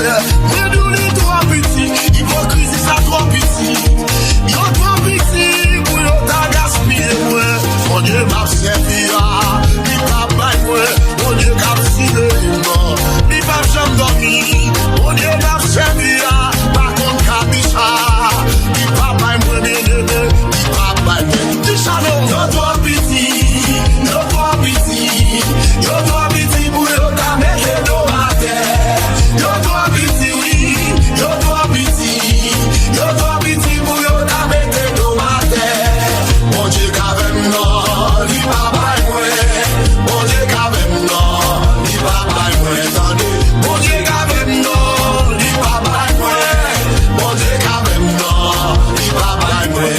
Mais nous les trois petits, hypocrisie ça trop petit. Yo trop petit pour yo ta gaspiller moi. Mon Dieu m'a servi à, il pas bail moi. Mon Dieu captivé moi, il pas jamais dormi. Mon Dieu m'a servi à, par contre cabicha, il pas bail moi bien aimé, il pas bail moi. Du chalon, yo trop petit, yo trop petit, yo trop petit pour yo ta mettre dans ma terre. Yo trop petit, yo trop petit, yo trop petit pour yo ta mettre dans ma terre. Mon Dieu qu'avec non, il pas bail moi. Mon Dieu qu'avec non, il pas bail moi. Attendez, mon Dieu qu'avec non, il pas bail moi. Mon Dieu qu'avec non, il pas bail moi.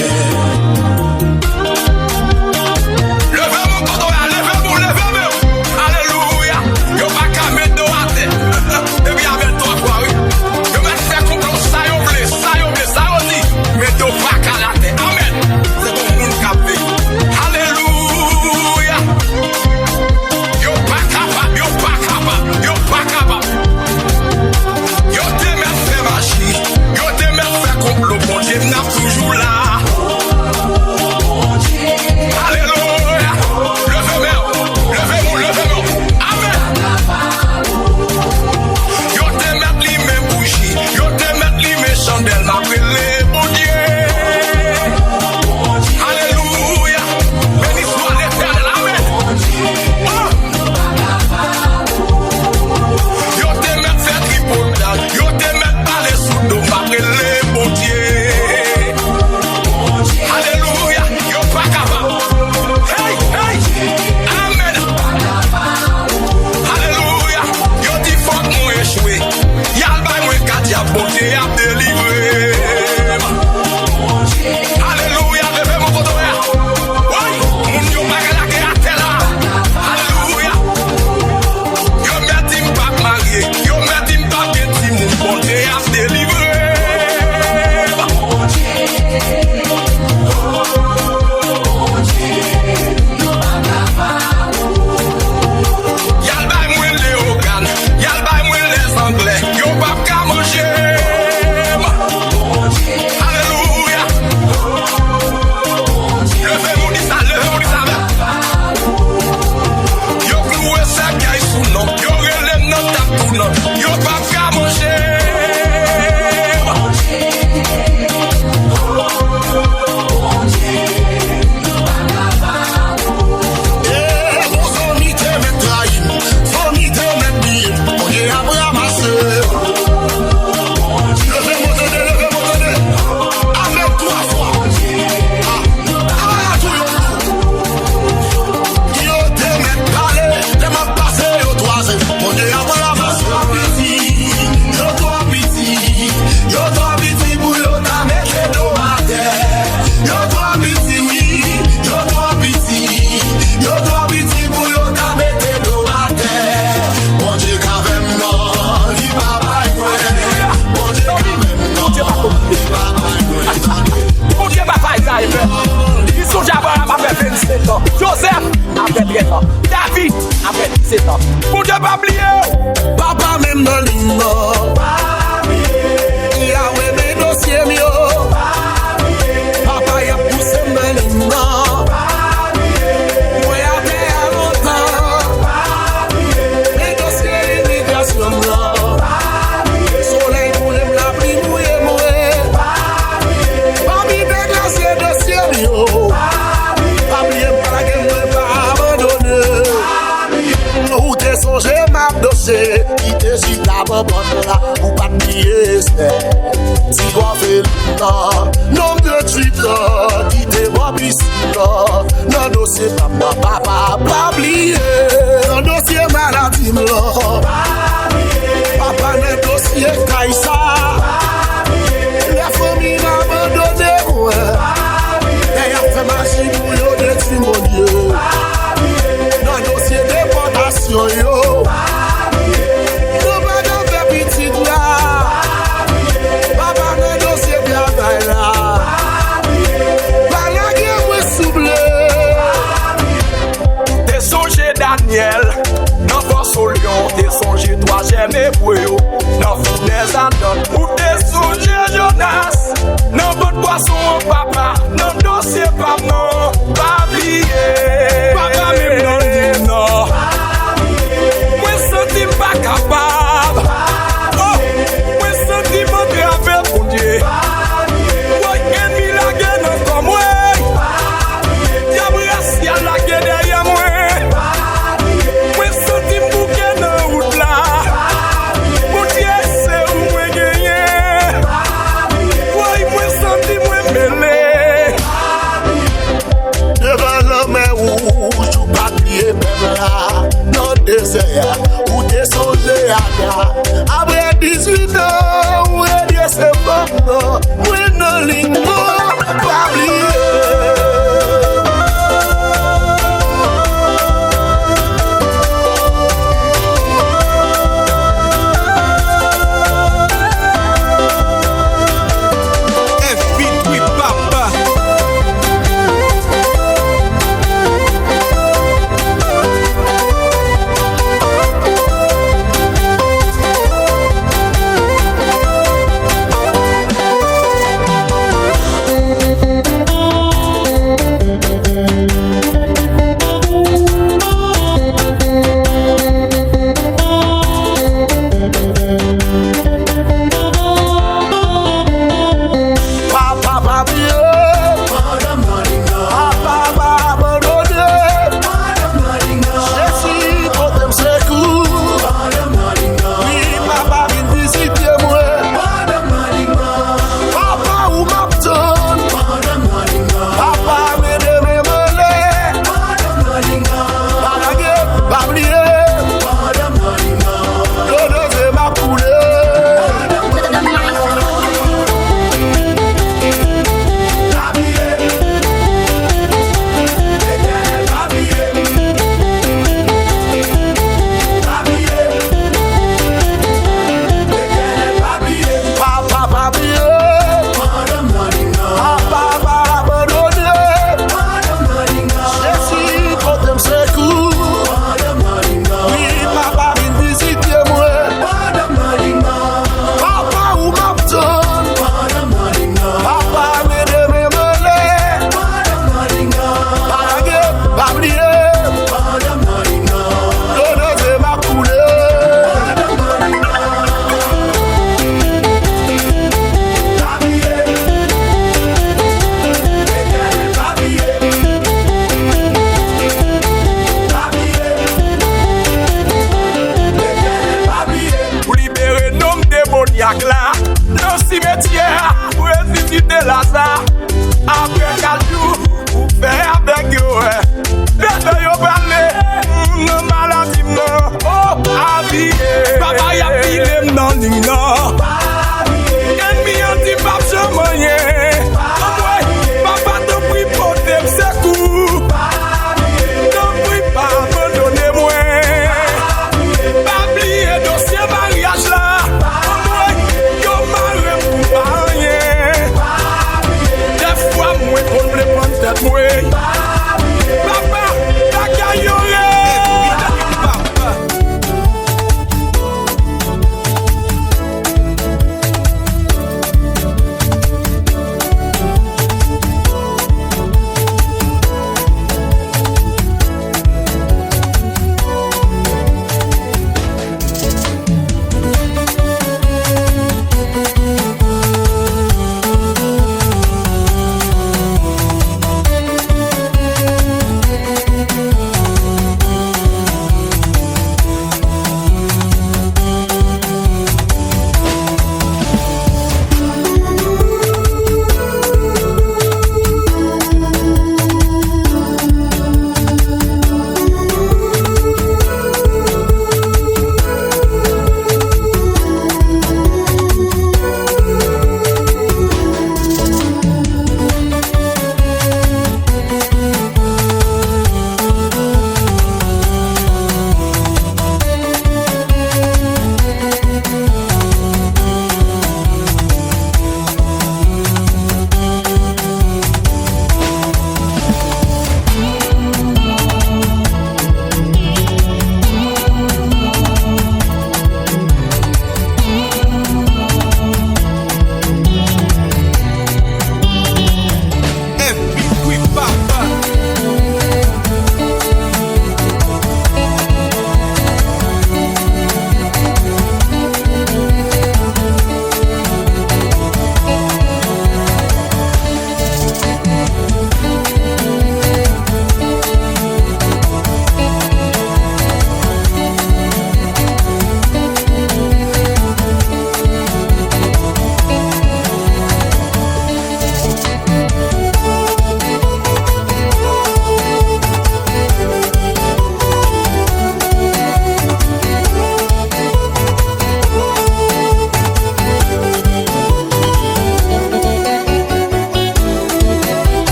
Joseph, après 13 ans. David, après 17 ans. Pour Dieu pas oublier. Papa même dans l'hymne. Yahweh mes dossiers mieux. Papa y a poussé dans l'hymne. Moi y'a fait à longtemps. Mes dossiers immigration là. Soleil pour les la pluie mouillé mouillé. Papi déclassé dossier mieux. Songe m'a dossé, qui te si la bonne là, ou pas de pièce. Si doit faire non de Twitter, qui te voit piscine, non dossier papa, pas oublier, non dossier maladie,